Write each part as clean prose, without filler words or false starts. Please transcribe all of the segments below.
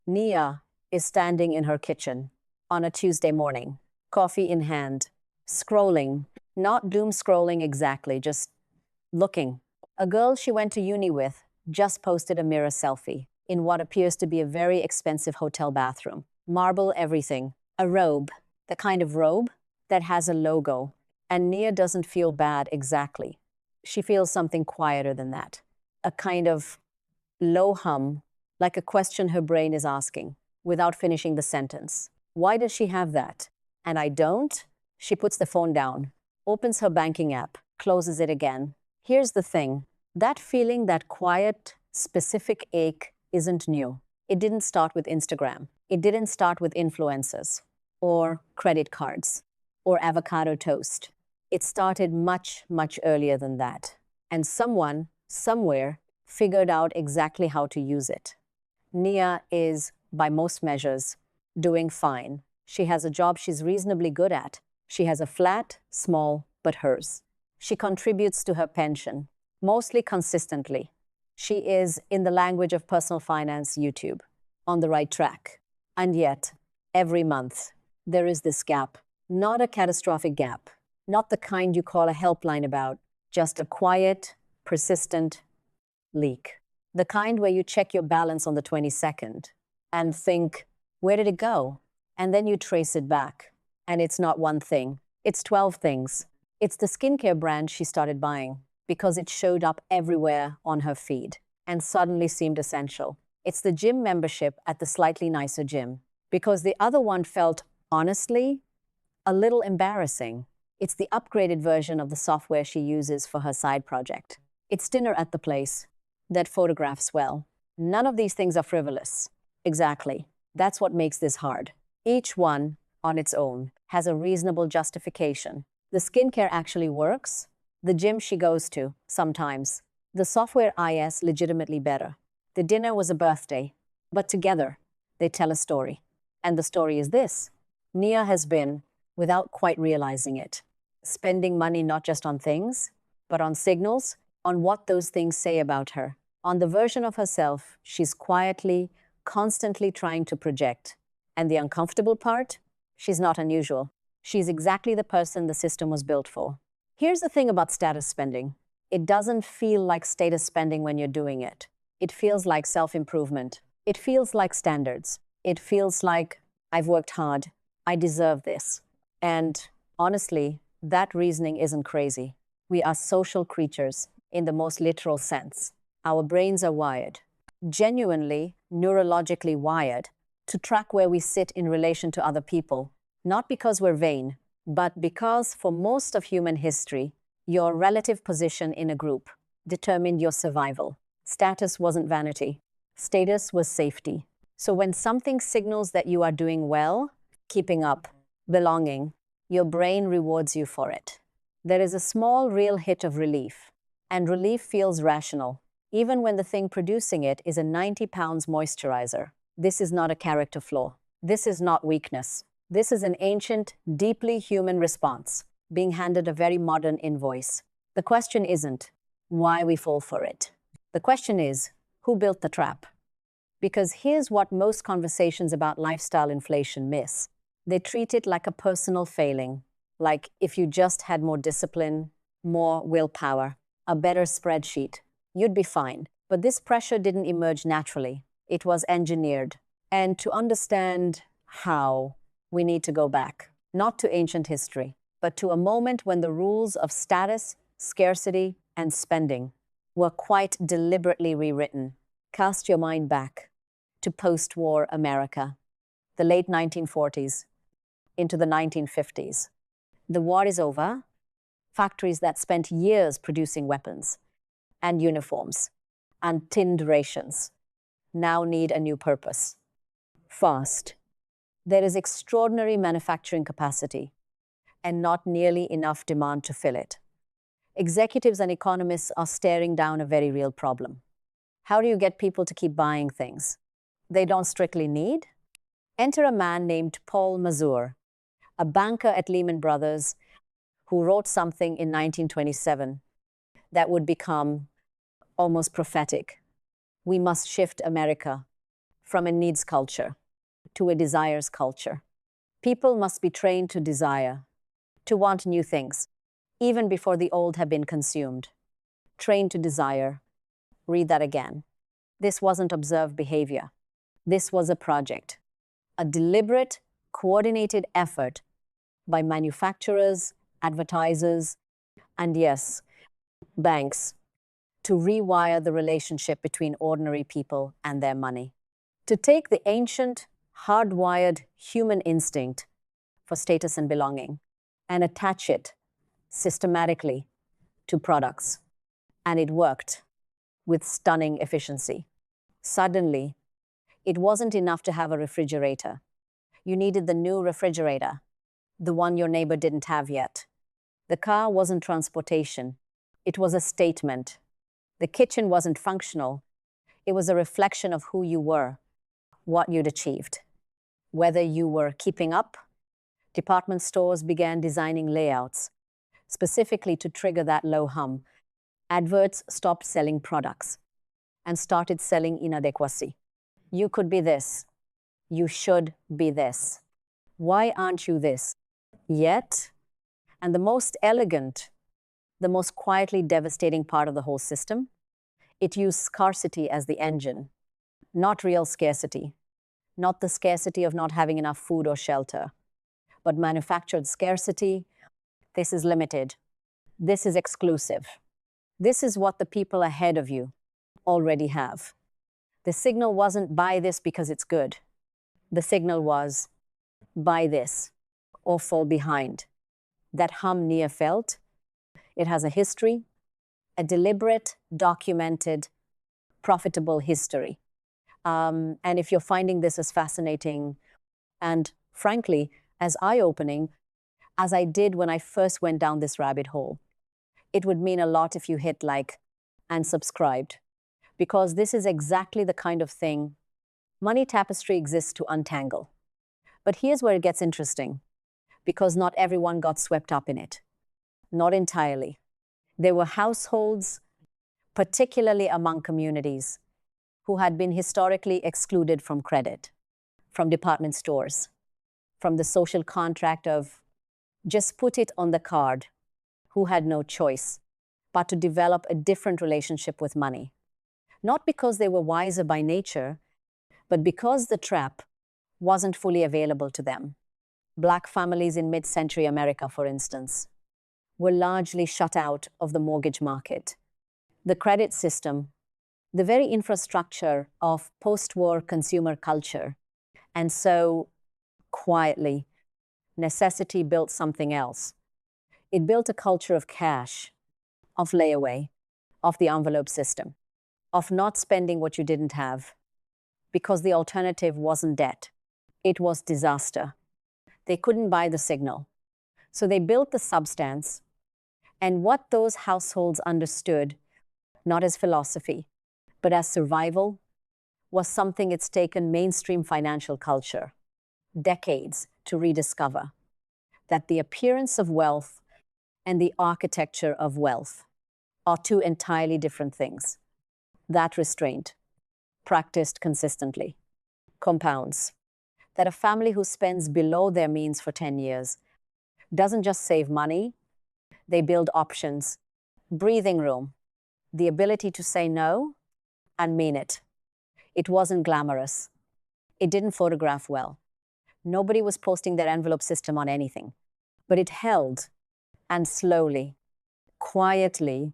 Nia is standing in her kitchen on a Tuesday morning, coffee in hand, scrolling, not doom scrolling exactly, just looking. A girl she went to uni with just posted a mirror selfie in what appears to be a very expensive hotel bathroom. Marble everything, a robe, the kind of robe that has a logo. And Nia doesn't feel bad exactly. She feels something quieter than that, a kind of low hum, like a question her brain is asking without finishing the sentence. Why does she have that? And I don't? She puts the phone down, opens her banking app, closes it again. Here's the thing. That feeling, that quiet, specific ache isn't new. It didn't start with Instagram. It didn't start with influencers or credit cards or avocado toast. It started much, much earlier than that. And someone, somewhere, figured out exactly how to use it. Nia is, by most measures, doing fine. She has a job she's reasonably good at. She has a flat, small, but hers. She contributes to her pension, mostly consistently. She is, in the language of personal finance YouTube, on the right track. And yet, every month, there is this gap. Not a catastrophic gap, not the kind you call a helpline about, just a quiet, persistent leak. The kind where you check your balance on the 22nd and think, where did it go? And then you trace it back. And it's not one thing, it's 12 things. It's the skincare brand she started buying because it showed up everywhere on her feed and suddenly seemed essential. It's the gym membership at the slightly nicer gym because the other one felt, honestly, a little embarrassing. It's the upgraded version of the software she uses for her side project. It's dinner at the place that photographs well. None of these things are frivolous. Exactly. That's what makes this hard. Each one, on its own, has a reasonable justification. The skincare actually works. The gym she goes to, sometimes. The software is legitimately better. The dinner was a birthday. But together, they tell a story. And the story is this. Nia has been, without quite realizing it, spending money not just on things, but on signals, on what those things say about her, on the version of herself she's quietly, constantly trying to project. And the uncomfortable part? She's not unusual. She's exactly the person the system was built for. Here's the thing about status spending. It doesn't feel like status spending when you're doing it. It feels like self-improvement. It feels like standards. It feels like, I've worked hard. I deserve this. And honestly, that reasoning isn't crazy. We are social creatures in the most literal sense. Our brains are wired, genuinely neurologically wired, to track where we sit in relation to other people, not because we're vain, but because for most of human history, your relative position in a group determined your survival. Status wasn't vanity. Status was safety. So when something signals that you are doing well, keeping up, belonging, your brain rewards you for it. There is a small, real hit of relief, and relief feels rational, even when the thing producing it is a 90 pounds moisturizer. This is not a character flaw. This is not weakness. This is an ancient, deeply human response, being handed a very modern invoice. The question isn't why we fall for it. The question is, who built the trap? Because here's what most conversations about lifestyle inflation miss. They treat it like a personal failing, like if you just had more discipline, more willpower, a better spreadsheet, you'd be fine. But this pressure didn't emerge naturally. It was engineered. And to understand how, we need to go back, not to ancient history, but to a moment when the rules of status, scarcity, and spending were quite deliberately rewritten. Cast your mind back to post-war America, the late 1940s, into the 1950s. The war is over. Factories that spent years producing weapons and uniforms and tinned rations now need a new purpose. Fast. There is extraordinary manufacturing capacity and not nearly enough demand to fill it. Executives and economists are staring down a very real problem. How do you get people to keep buying things they don't strictly need? Enter a man named Paul Mazur, a banker at Lehman Brothers, who wrote something in 1927 that would become almost prophetic. We must shift America from a needs culture to a desires culture. People must be trained to desire, to want new things, even before the old have been consumed. Trained to desire. Read that again. This wasn't observed behavior. This was a project, a deliberate, coordinated effort by manufacturers, advertisers, and yes, banks, to rewire the relationship between ordinary people and their money. To take the ancient, hardwired human instinct for status and belonging and attach it systematically to products. And it worked with stunning efficiency. Suddenly, it wasn't enough to have a refrigerator. You needed the new refrigerator, the one your neighbor didn't have yet. The car wasn't transportation. It was a statement. The kitchen wasn't functional. It was a reflection of who you were, what you'd achieved. Whether you were keeping up, department stores began designing layouts specifically to trigger that low hum. Adverts stopped selling products and started selling inadequacy. You could be this. You should be this. Why aren't you this? Yet, and the most elegant, the most quietly devastating part of the whole system, it used scarcity as the engine, not real scarcity, not the scarcity of not having enough food or shelter, but manufactured scarcity. This is limited. This is exclusive. This is what the people ahead of you already have. The signal wasn't buy this because it's good. The signal was buy this or fall behind. That hum Nia felt, it has a history, a deliberate, documented, profitable history. And if you're finding this as fascinating and, frankly, as eye-opening, as I did when I first went down this rabbit hole, it would mean a lot if you hit like and subscribed, because this is exactly the kind of thing Money Tapestry exists to untangle. But here's where it gets interesting, because not everyone got swept up in it. Not entirely. There were households, particularly among communities, who had been historically excluded from credit, from department stores, from the social contract of just put it on the card, who had no choice but to develop a different relationship with money. Not because they were wiser by nature, but because the trap wasn't fully available to them. Black families in mid-century America, for instance, were largely shut out of the mortgage market. The credit system, the very infrastructure of post-war consumer culture. And so, quietly, necessity built something else. It built a culture of cash, of layaway, of the envelope system, of not spending what you didn't have, because the alternative wasn't debt. It was disaster. They couldn't buy the signal. So they built the substance, and what those households understood, not as philosophy, but as survival, was something it's taken mainstream financial culture decades to rediscover. That the appearance of wealth and the architecture of wealth are two entirely different things. That restraint, practiced consistently, compounds. That a family who spends below their means for 10 years doesn't just save money, they build options, breathing room, the ability to say no and mean it. It wasn't glamorous. It didn't photograph well. Nobody was posting their envelope system on anything. But it held, and slowly, quietly,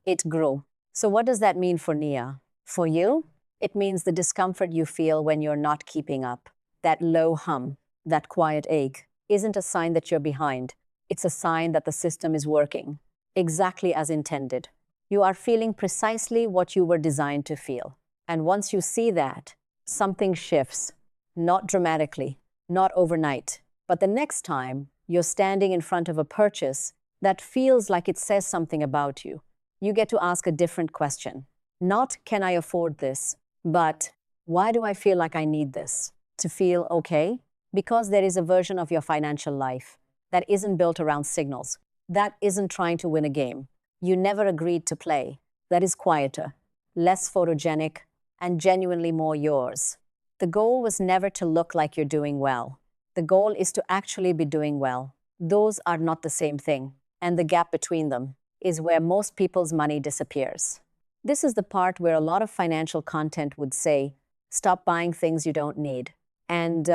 it grew. So what does that mean for Nia? For you, it means the discomfort you feel when you're not keeping up. That low hum, that quiet ache, isn't a sign that you're behind. It's a sign that the system is working exactly as intended. You are feeling precisely what you were designed to feel. And once you see that, something shifts. Not dramatically, not overnight, but the next time you're standing in front of a purchase that feels like it says something about you, you get to ask a different question. Not, can I afford this? But, why do I feel like I need this? To feel okay? Because there is a version of your financial life that isn't built around signals, that isn't trying to win a game you never agreed to play, that is quieter, less photogenic, and genuinely more yours. The goal was never to look like you're doing well. The goal is to actually be doing well. Those are not the same thing, and the gap between them is where most people's money disappears. This is the part where a lot of financial content would say, stop buying things you don't need. And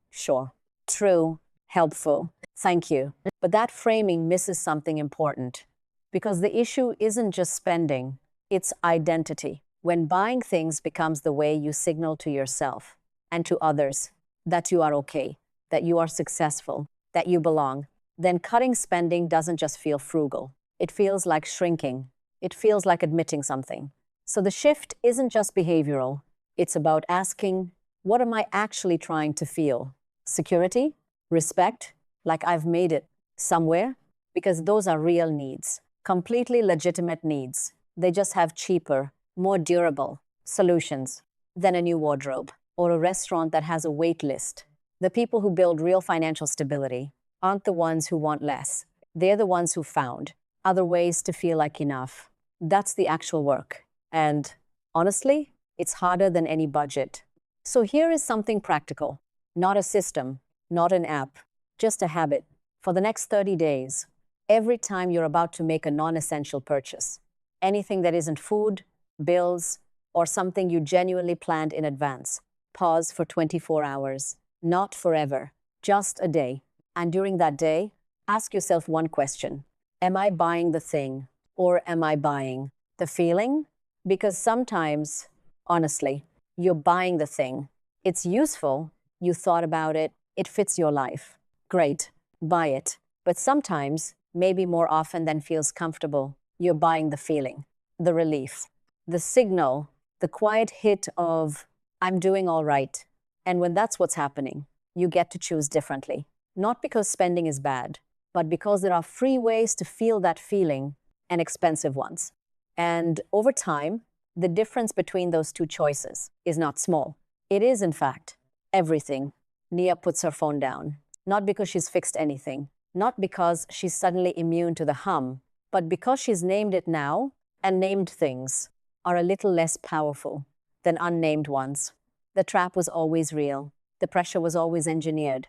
sure, true, helpful, thank you. But that framing misses something important because the issue isn't just spending, it's identity. When buying things becomes the way you signal to yourself and to others that you are okay, that you are successful, that you belong, then cutting spending doesn't just feel frugal. It feels like shrinking. It feels like admitting something. So the shift isn't just behavioral. It's about asking, what am I actually trying to feel? Security? Respect? Like I've made it somewhere? Because those are real needs, completely legitimate needs. They just have cheaper, more durable solutions than a new wardrobe or a restaurant that has a wait list. The people who build real financial stability aren't the ones who want less. They're the ones who found other ways to feel like enough. That's the actual work. And honestly, it's harder than any budget. So here is something practical, not a system, not an app, just a habit. For the next 30 days, every time you're about to make a non-essential purchase, anything that isn't food, bills, or something you genuinely planned in advance, pause for 24 hours. Not forever, just a day. And during that day, ask yourself one question. Am I buying the thing or am I buying the feeling? Because sometimes, honestly, you're buying the thing. It's useful, you thought about it, it fits your life. Great, buy it. But sometimes, maybe more often than feels comfortable, you're buying the feeling, the relief, the signal, the quiet hit of, I'm doing all right. And when that's what's happening, you get to choose differently. Not because spending is bad, but because there are free ways to feel that feeling and expensive ones. And over time, the difference between those two choices is not small. It is, in fact, everything. Nia puts her phone down, not because she's fixed anything, not because she's suddenly immune to the hum, but because she's named it now, and named things are a little less powerful than unnamed ones. The trap was always real. The pressure was always engineered.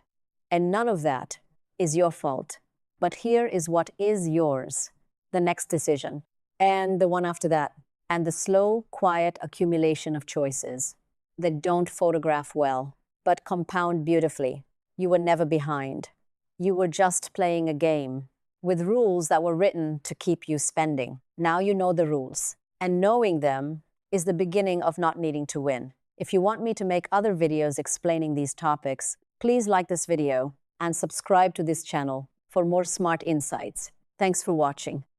And none of that is your fault. But here is what is yours. The next decision. And the one after that. And the slow, quiet accumulation of choices that don't photograph well, but compound beautifully. You were never behind. You were just playing a game with rules that were written to keep you spending. Now you know the rules. And knowing them is the beginning of not needing to win. If you want me to make other videos explaining these topics, please like this video and subscribe to this channel for more smart insights. Thanks for watching.